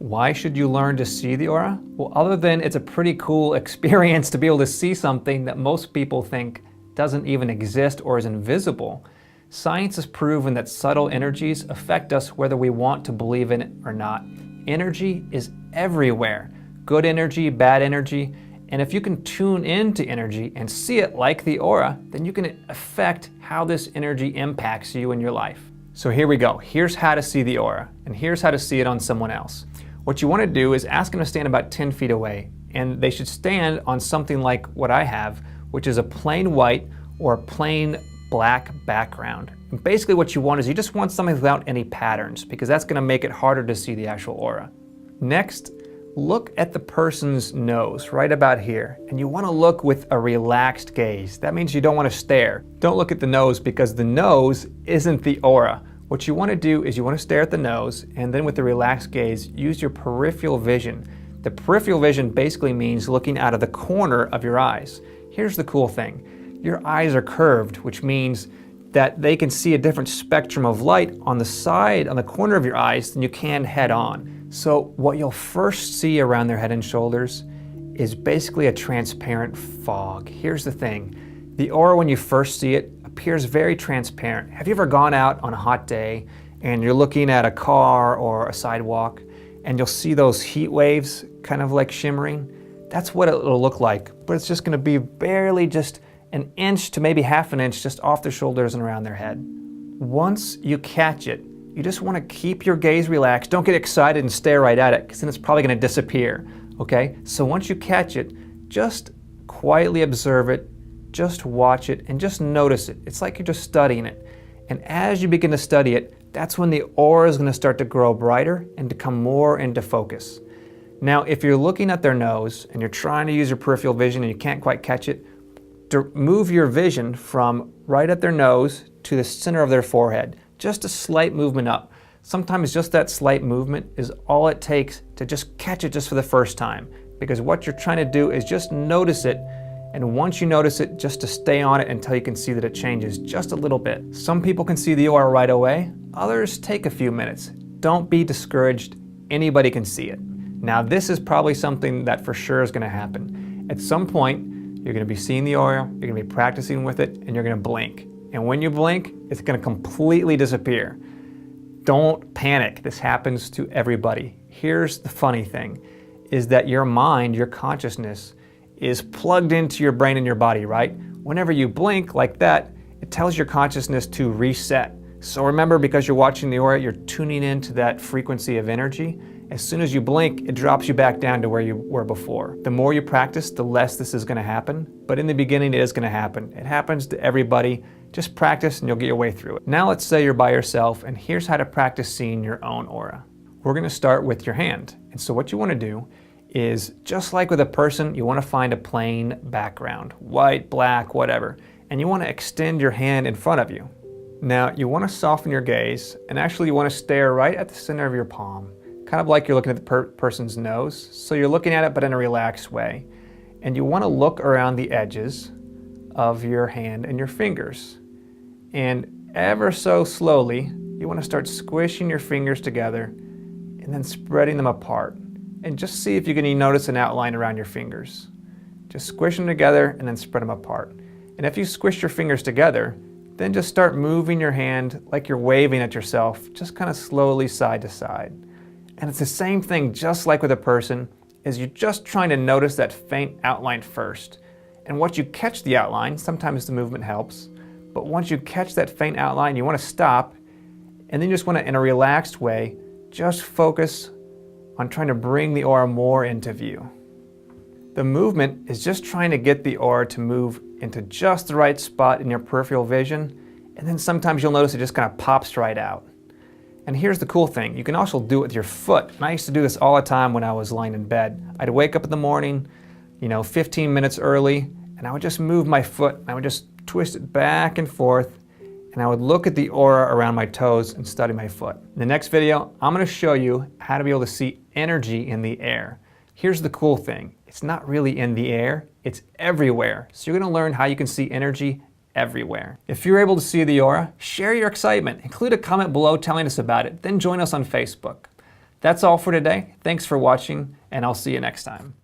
Why should you learn to see the aura? Well, other than it's a pretty cool experience to be able to see something that most people think doesn't even exist or is invisible, science has proven that subtle energies affect us whether we want to believe in it or not. Energy is everywhere. Good energy, bad energy. And if you can tune into energy and see it like the aura, then you can affect how this energy impacts you in your life. So here we go. Here's how to see the aura, and here's how to see it on someone else. What you want to do is ask them to stand about 10 feet away, and they should stand on something like what I have, which is a plain white or a plain black background. And basically what you want is you just want something without any patterns, because that's going to make it harder to see the actual aura. Next, look at the person's nose right about here, and you want to look with a relaxed gaze. That means you don't want to stare. Don't look at the nose, because the nose isn't the aura. What you want to do is you want to stare at the nose, and then with the relaxed gaze, use your peripheral vision. The peripheral vision basically means looking out of the corner of your eyes. Here's the cool thing. Your eyes are curved, which means that they can see a different spectrum of light on the side, on the corner of your eyes, than you can head on. So what you'll first see around their head and shoulders is basically a transparent fog. Here's the thing. The aura, when you first see it, appears very transparent. Have you ever gone out on a hot day and you're looking at a car or a sidewalk and you'll see those heat waves kind of like shimmering? That's what it'll look like, but it's just going to be barely just an inch to maybe half an inch just off their shoulders and around their head. Once you catch it, you just want to keep your gaze relaxed. Don't get excited and stare right at it, because then it's probably going to disappear, okay? So once you catch it, just quietly observe it, just watch it, and just notice it. It's like you're just studying it. And as you begin to study it, that's when the aura is going to start to grow brighter and to come more into focus. Now, if you're looking at their nose and you're trying to use your peripheral vision and you can't quite catch it, to move your vision from right at their nose to the center of their forehead. Just a slight movement up. Sometimes just that slight movement is all it takes to just catch it just for the first time. Because what you're trying to do is just notice it, and once you notice it, just to stay on it until you can see that it changes just a little bit. Some people can see the aura right away, others take a few minutes. Don't be discouraged, anybody can see it. Now this is probably something that for sure is going to happen. At some point, you're going to be seeing the aura, you're going to be practicing with it, and you're going to blink. And when you blink, it's going to completely disappear. Don't panic. This happens to everybody. Here's the funny thing, is that your mind, your consciousness, is plugged into your brain and your body, right? Whenever you blink like that, it tells your consciousness to reset. So remember, because you're watching the aura, you're tuning into that frequency of energy. As soon as you blink, it drops you back down to where you were before. The more you practice, the less this is going to happen. But in the beginning, it is going to happen. It happens to everybody. Just practice and you'll get your way through it. Now let's say you're by yourself, and here's how to practice seeing your own aura. We're going to start with your hand. And so what you want to do is, just like with a person, you want to find a plain background, white, black, whatever. And you want to extend your hand in front of you. Now you want to soften your gaze, and actually you want to stare right at the center of your palm. Kind of like you're looking at the person's nose. So you're looking at it, but in a relaxed way. And you want to look around the edges of your hand and your fingers. And ever so slowly, you want to start squishing your fingers together and then spreading them apart. And just see if you can notice an outline around your fingers. Just squish them together and then spread them apart. And if you squish your fingers together, then just start moving your hand like you're waving at yourself, just kind of slowly side to side. And it's the same thing, just like with a person, is you're just trying to notice that faint outline first. And once you catch the outline, sometimes the movement helps, but once you catch that faint outline, you want to stop, and then you just want to, in a relaxed way, just focus on trying to bring the aura more into view. The movement is just trying to get the aura to move into just the right spot in your peripheral vision, and then sometimes you'll notice it just kind of pops right out. And here's the cool thing, you can also do it with your foot. And I used to do this all the time when I was lying in bed. I'd wake up in the morning, 15 minutes early, and I would just move my foot, and I would just twist it back and forth, and I would look at the aura around my toes and study my foot. In the next video, I'm going to show you how to be able to see energy in the air. Here's the cool thing, it's not really in the air, it's everywhere. So you're going to learn how you can see energy everywhere. If you're able to see the aura, share your excitement. Include a comment below telling us about it, then join us on Facebook. That's all for today. Thanks for watching, and I'll see you next time.